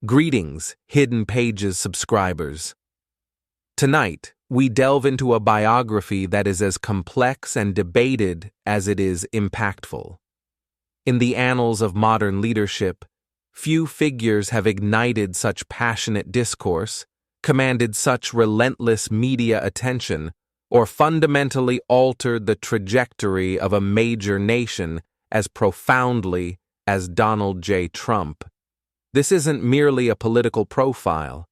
Greetings, Hidden Pages subscribers. Tonight, we delve into a biography that is as complex and debated as it is impactful. In the annals of modern leadership, few figures have ignited such passionate discourse, commanded such relentless media attention, or fundamentally altered the trajectory of a major nation as profoundly as Donald J. Trump. This isn't merely a political profile.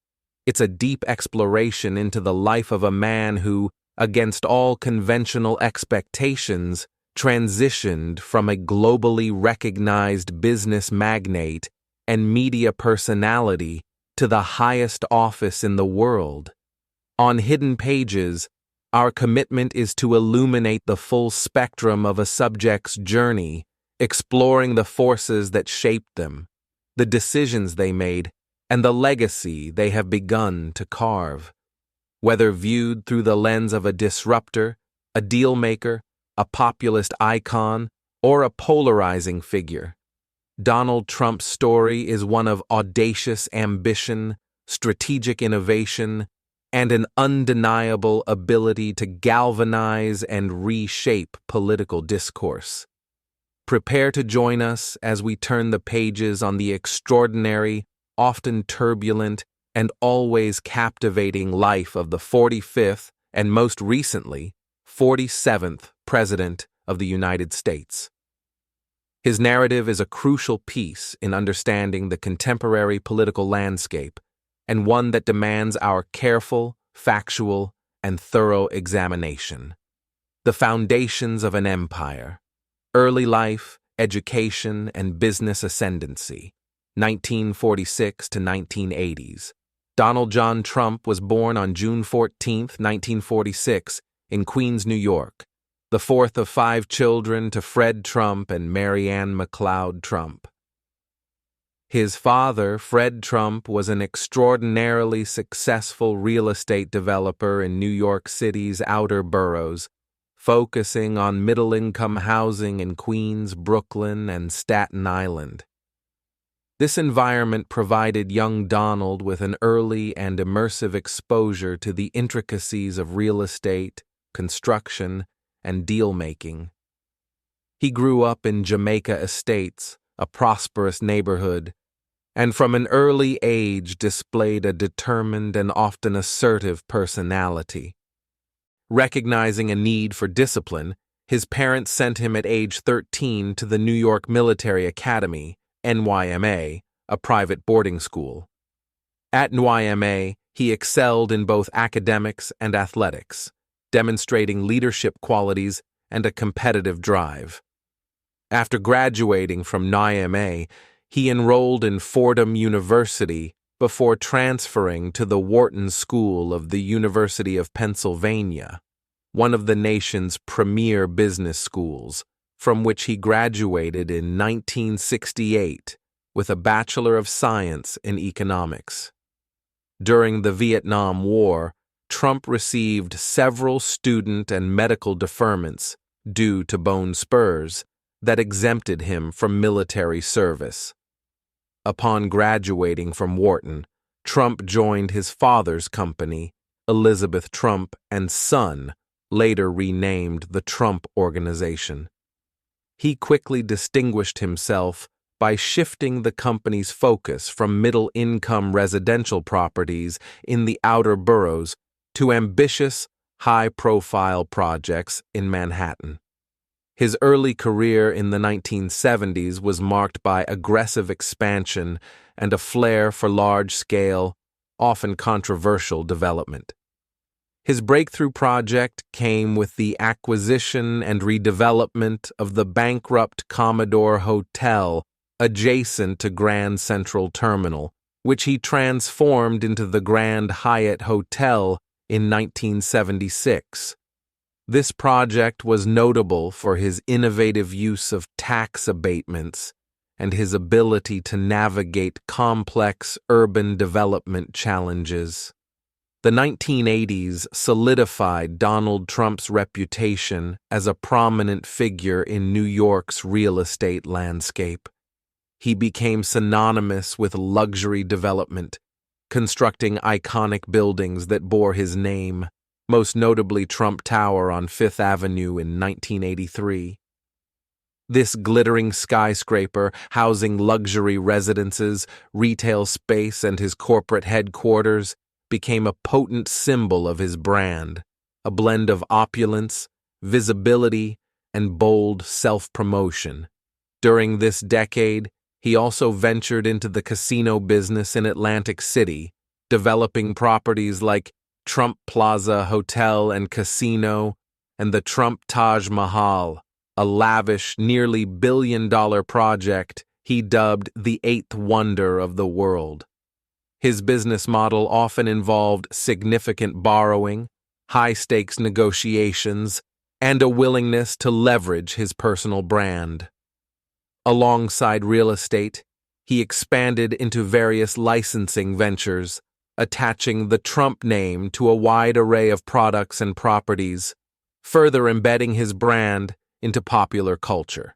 It's a deep exploration into the life of a man who, against all conventional expectations, transitioned from a globally recognized business magnate and media personality to the highest office in the world. On Hidden Pages, our commitment is to illuminate the full spectrum of a subject's journey, exploring the forces that shaped them, the decisions they made, and the legacy they have begun to carve. Whether viewed through the lens of a disruptor, a dealmaker, a populist icon, or a polarizing figure, Donald Trump's story is one of audacious ambition, strategic innovation, and an undeniable ability to galvanize and reshape political discourse. Prepare to join us as we turn the pages on the extraordinary, often turbulent, and always captivating life of the 45th and most recently, 47th President of the United States. His narrative is a crucial piece in understanding the contemporary political landscape, and one that demands our careful, factual, and thorough examination. The foundations of an empire. Early life, education, and business ascendancy, 1946 to 1980s. Donald John Trump was born on June 14, 1946, in Queens, New York, the fourth of 5 children to Fred Trump and Mary Ann McLeod Trump. His father, Fred Trump, was an extraordinarily successful real estate developer in New York City's outer boroughs, focusing on middle-income housing in Queens, Brooklyn, and Staten Island. This environment provided young Donald with an early and immersive exposure to the intricacies of real estate, construction, and deal-making. He grew up in Jamaica Estates, a prosperous neighborhood, and from an early age displayed a determined and often assertive personality. Recognizing a need for discipline, his parents sent him at age 13 to the New York Military Academy, NYMA, a private boarding school. At NYMA, he excelled in both academics and athletics, demonstrating leadership qualities and a competitive drive. After graduating from NYMA, he enrolled in Fordham University before transferring to the Wharton School of the University of Pennsylvania, one of the nation's premier business schools, from which he graduated in 1968 with a Bachelor of Science in Economics. During the Vietnam War, Trump received several student and medical deferments due to bone spurs that exempted him from military service. Upon graduating from Wharton, Trump joined his father's company, Elizabeth Trump and Son, later renamed the Trump Organization. He quickly distinguished himself by shifting the company's focus from middle-income residential properties in the outer boroughs to ambitious, high-profile projects in Manhattan. His early career in the 1970s was marked by aggressive expansion and a flair for large-scale, often controversial development. His breakthrough project came with the acquisition and redevelopment of the bankrupt Commodore Hotel adjacent to Grand Central Terminal, which he transformed into the Grand Hyatt Hotel in 1976. This project was notable for his innovative use of tax abatements and his ability to navigate complex urban development challenges. The 1980s solidified Donald Trump's reputation as a prominent figure in New York's real estate landscape. he became synonymous with luxury development, constructing iconic buildings that bore his name, most notably Trump Tower on Fifth Avenue in 1983. This glittering skyscraper, housing luxury residences, retail space, and his corporate headquarters, became a potent symbol of his brand, a blend of opulence, visibility, and bold self-promotion. During this decade, he also ventured into the casino business in Atlantic City, developing properties like Trump Plaza Hotel and Casino and the Trump Taj Mahal, a lavish, nearly billion-dollar project he dubbed the eighth wonder of the world. His business model often involved significant borrowing, high-stakes negotiations, and a willingness to leverage his personal brand. Alongside real estate, he expanded into various licensing ventures, attaching the Trump name to a wide array of products and properties, further embedding his brand into popular culture.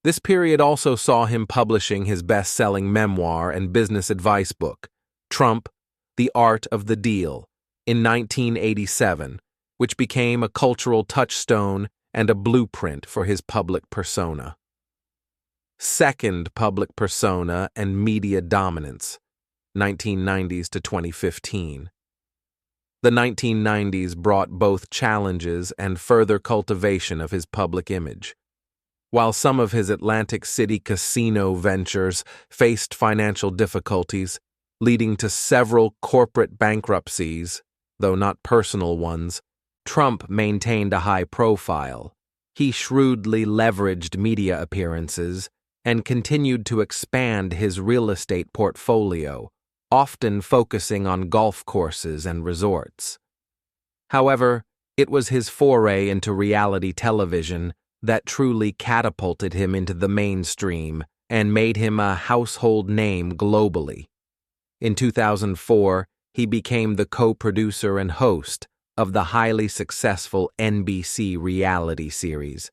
This period also saw him publishing his best-selling memoir and business advice book, Trump, The Art of the Deal, in 1987, which became a cultural touchstone and a blueprint for his public persona. Second public persona and media dominance, 1990s to 2015. The 1990s brought both challenges and further cultivation of his public image. While some of his Atlantic City casino ventures faced financial difficulties, leading to several corporate bankruptcies, though not personal ones, Trump maintained a high profile. He shrewdly leveraged media appearances and continued to expand his real estate portfolio, often focusing on golf courses and resorts. However, it was his foray into reality television that truly catapulted him into the mainstream and made him a household name globally. In 2004, he became the co-producer and host of the highly successful NBC reality series,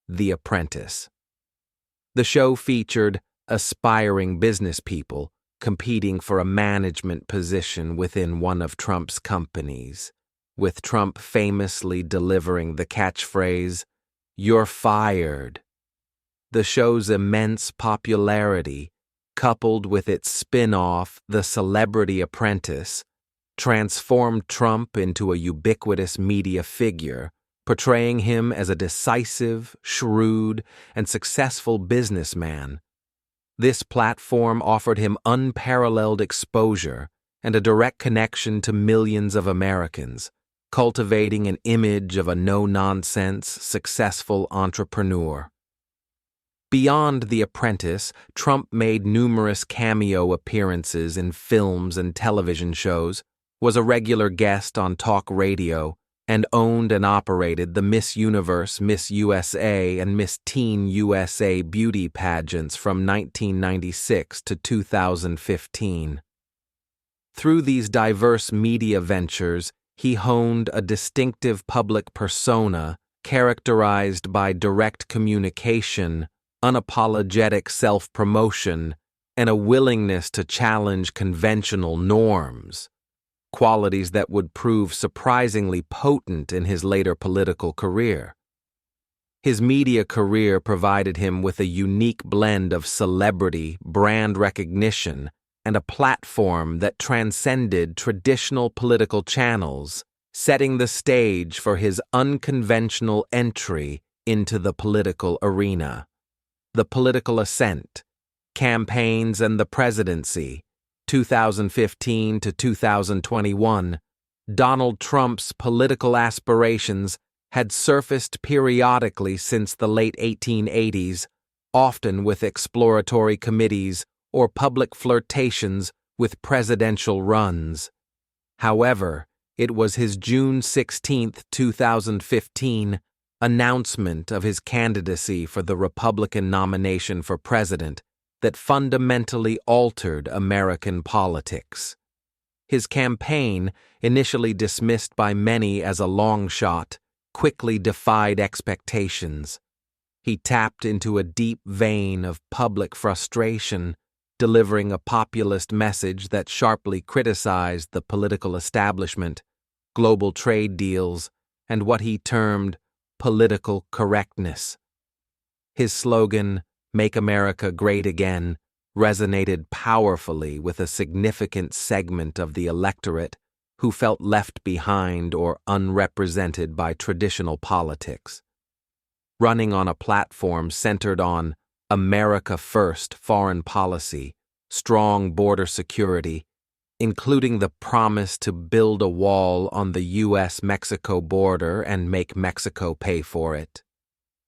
The Apprentice. The show featured aspiring business people competing for a management position within one of Trump's companies, with Trump famously delivering the catchphrase, "You're fired." The show's immense popularity, coupled with its spin-off, The Celebrity Apprentice, transformed Trump into a ubiquitous media figure, portraying him as a decisive, shrewd, and successful businessman. This platform offered him unparalleled exposure and a direct connection to millions of Americans, cultivating an image of a no-nonsense, successful entrepreneur. Beyond The Apprentice, Trump made numerous cameo appearances in films and television shows, was a regular guest on talk radio, and owned and operated the Miss Universe, Miss USA, and Miss Teen USA beauty pageants from 1996 to 2015. Through these diverse media ventures, he honed a distinctive public persona characterized by direct communication, unapologetic self-promotion, and a willingness to challenge conventional norms, qualities that would prove surprisingly potent in his later political career. His media career provided him with a unique blend of celebrity, brand recognition, and a platform that transcended traditional political channels, setting the stage for his unconventional entry into the political arena. The Political Ascent, Campaigns and the Presidency, 2015 to 2021, Donald Trump's political aspirations had surfaced periodically since the late 1880s, often with exploratory committees or public flirtations with presidential runs. However, it was his June 16, 2015, announcement of his candidacy for the Republican nomination for president that fundamentally altered American politics. His campaign, initially dismissed by many as a long shot, quickly defied expectations. He tapped into a deep vein of public frustration, delivering a populist message that sharply criticized the political establishment, global trade deals, and what he termed political correctness. His slogan, "Make America Great Again," resonated powerfully with a significant segment of the electorate who felt left behind or unrepresented by traditional politics. Running on a platform centered on America First foreign policy, strong border security, including the promise to build a wall on the U.S.-Mexico border and make Mexico pay for it,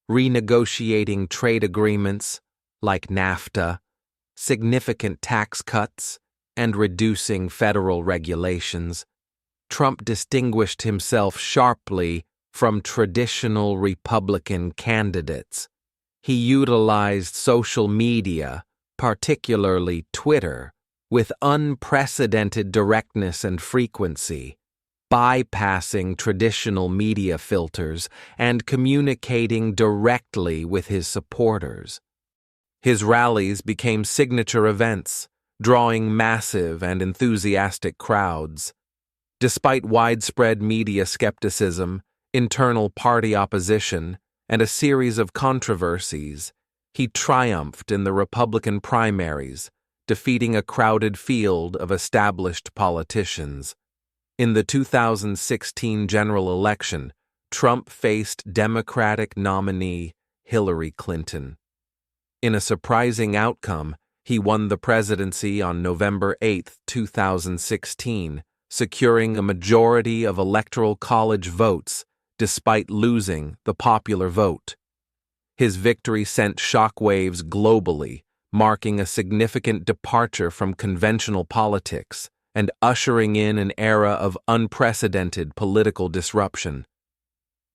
renegotiating trade agreements like NAFTA, significant tax cuts, and reducing federal regulations, Trump distinguished himself sharply from traditional Republican candidates. He utilized social media, particularly Twitter, with unprecedented directness and frequency, bypassing traditional media filters and communicating directly with his supporters. His rallies became signature events, drawing massive and enthusiastic crowds. Despite widespread media skepticism, internal party opposition, and a series of controversies, he triumphed in the Republican primaries, defeating a crowded field of established politicians. In the 2016 general election, Trump faced Democratic nominee Hillary Clinton. In a surprising outcome, he won the presidency on November 8, 2016, securing a majority of Electoral College votes despite losing the popular vote. His victory sent shockwaves globally, marking a significant departure from conventional politics and ushering in an era of unprecedented political disruption.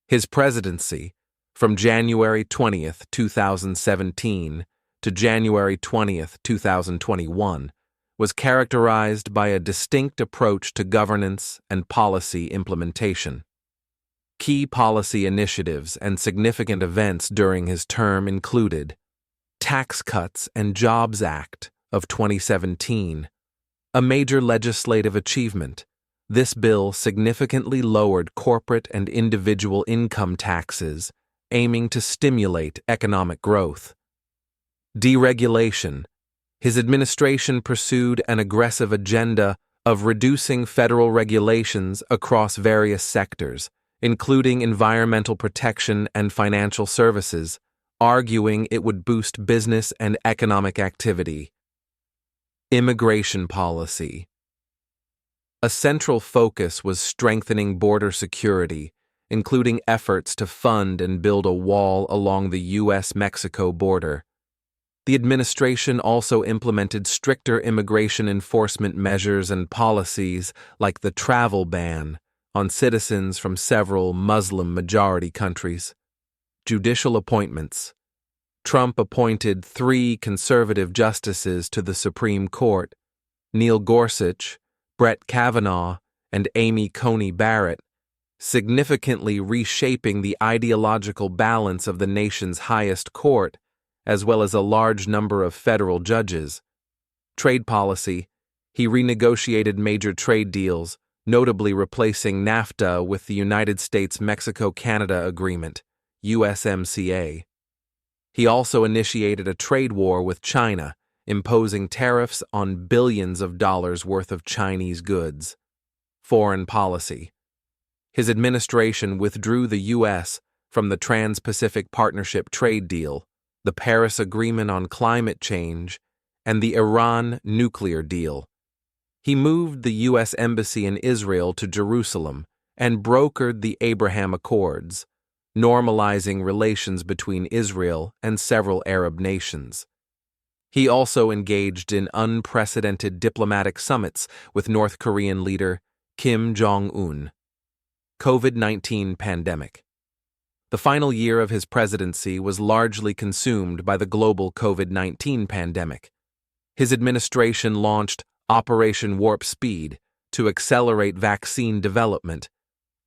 His presidency, from January 20, 2017 to January 20, 2021, was characterized by a distinct approach to governance and policy implementation. Key policy initiatives and significant events during his term included Tax Cuts and Jobs Act of 2017, a major legislative achievement. This bill significantly lowered corporate and individual income taxes, aiming to stimulate economic growth. Deregulation. His administration pursued an aggressive agenda of reducing federal regulations across various sectors, including environmental protection and financial services, arguing it would boost business and economic activity. Immigration policy. A central focus was strengthening border security, including efforts to fund and build a wall along the U.S.-Mexico border. The administration also implemented stricter immigration enforcement measures and policies like the travel ban on citizens from several Muslim-majority countries. Judicial appointments. Trump appointed 3 conservative justices to the Supreme Court, Neil Gorsuch, Brett Kavanaugh, and Amy Coney Barrett, significantly reshaping the ideological balance of the nation's highest court, as well as a large number of federal judges. Trade policy. He renegotiated major trade deals, notably replacing NAFTA with the United States-Mexico-Canada Agreement, USMCA. He also initiated a trade war with China, imposing tariffs on billions of dollars worth of Chinese goods. Foreign policy. His administration withdrew the U.S. from the Trans-Pacific Partnership trade deal, the Paris Agreement on climate change, and the Iran nuclear deal. He moved the U.S. Embassy in Israel to Jerusalem and brokered the Abraham Accords, normalizing relations between Israel and several Arab nations. He also engaged in unprecedented diplomatic summits with North Korean leader Kim Jong-un. COVID-19 pandemic. The final year of his presidency was largely consumed by the global COVID-19 pandemic. His administration launched Operation Warp Speed to accelerate vaccine development,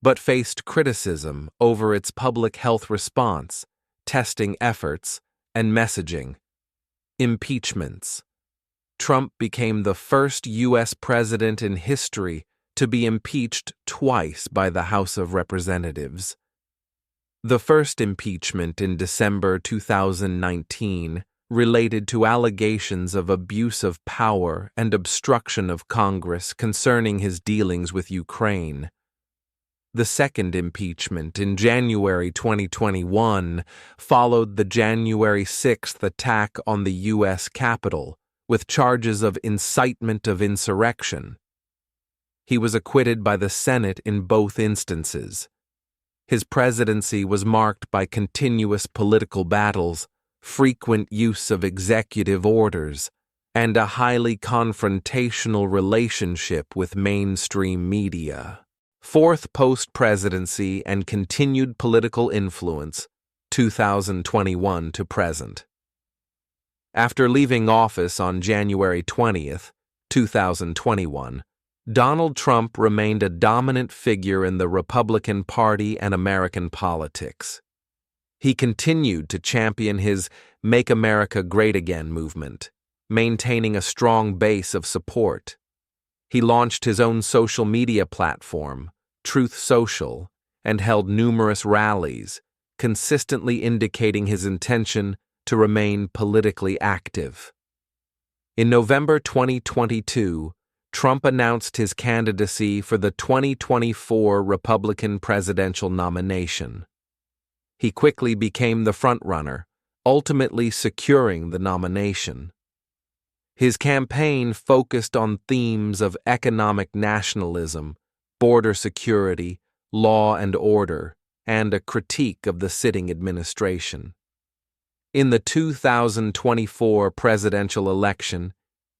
but faced criticism over its public health response, testing efforts, and messaging. Impeachments. Trump became the first U.S. president in history to be impeached twice by the House of Representatives. The first impeachment in December 2019 related to allegations of abuse of power and obstruction of Congress concerning his dealings with Ukraine. The second impeachment in January 2021 followed the January 6th attack on the U.S. Capitol, with charges of incitement of insurrection. He was acquitted by the Senate in both instances. His presidency was marked by continuous political battles, frequent use of executive orders, and a highly confrontational relationship with mainstream media. Fourth post-presidency and continued political influence, 2021 to present. After leaving office on January 20th, 2021, Donald Trump remained a dominant figure in the Republican Party and American politics. He continued to champion his Make America Great Again movement, maintaining a strong base of support. He launched his own social media platform, Truth Social, and held numerous rallies, consistently indicating his intention to remain politically active. In November 2022, Trump announced his candidacy for the 2024 Republican presidential nomination. He quickly became the frontrunner, ultimately securing the nomination. His campaign focused on themes of economic nationalism, border security, law and order, and a critique of the sitting administration. In the 2024 presidential election,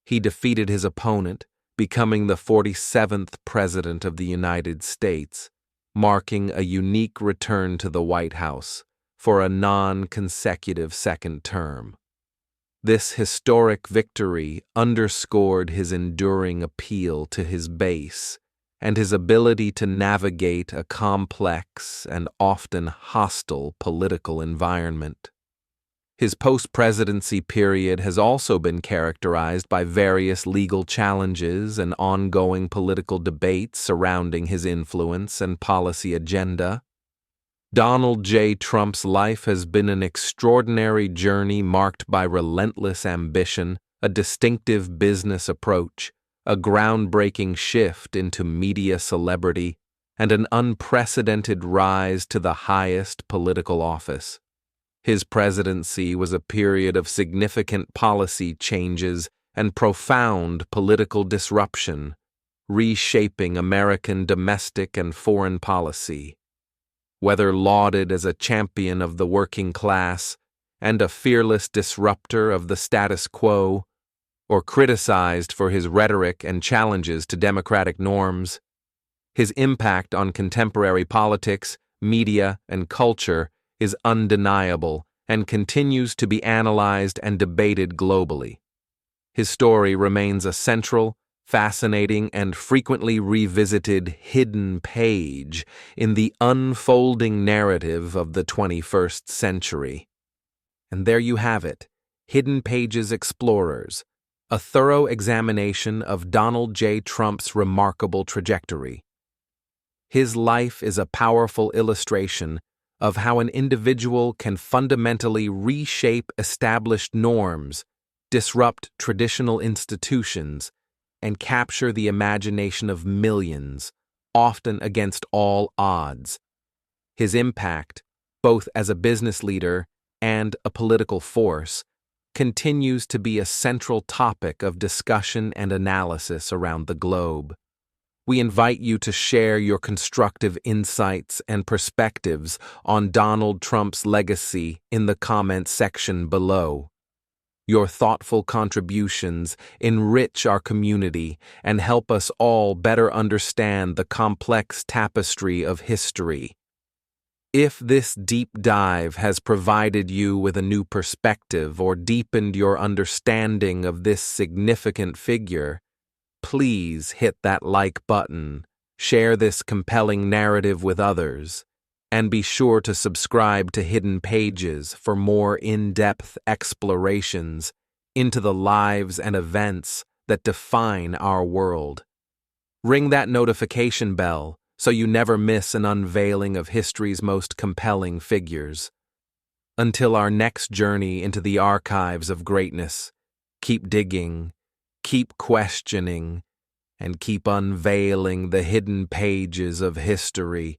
he defeated his opponent, becoming the 47th President of the United States, marking a unique return to the White House for a non-consecutive second term. This historic victory underscored his enduring appeal to his base and his ability to navigate a complex and often hostile political environment. His post-presidency period has also been characterized by various legal challenges and ongoing political debates surrounding his influence and policy agenda. Donald J. Trump's life has been an extraordinary journey marked by relentless ambition, a distinctive business approach, a groundbreaking shift into media celebrity, and an unprecedented rise to the highest political office. His presidency was a period of significant policy changes and profound political disruption, reshaping American domestic and foreign policy. Whether lauded as a champion of the working class and a fearless disruptor of the status quo, or criticized for his rhetoric and challenges to democratic norms, his impact on contemporary politics, media, and culture is undeniable and continues to be analyzed and debated globally. His story remains a central, fascinating, and frequently revisited hidden page in the unfolding narrative of the 21st century. And there you have it, Hidden Pages Explorers, a thorough examination of Donald J. Trump's remarkable trajectory. His life is a powerful illustration of how an individual can fundamentally reshape established norms, disrupt traditional institutions, and capture the imagination of millions, often against all odds. His impact, both as a business leader and a political force, continues to be a central topic of discussion and analysis around the globe. We invite you to share your constructive insights and perspectives on Donald Trump's legacy in the comments section below. Your thoughtful contributions enrich our community and help us all better understand the complex tapestry of history. If this deep dive has provided you with a new perspective or deepened your understanding of this significant figure, please hit that like button, share this compelling narrative with others, And be sure to subscribe to Hidden Pages for more in-depth explorations into the lives and events that define our world. Ring that notification bell so you never miss an unveiling of history's most compelling figures. Until our next journey into the archives of greatness, keep digging, keep questioning, and keep unveiling the hidden pages of history.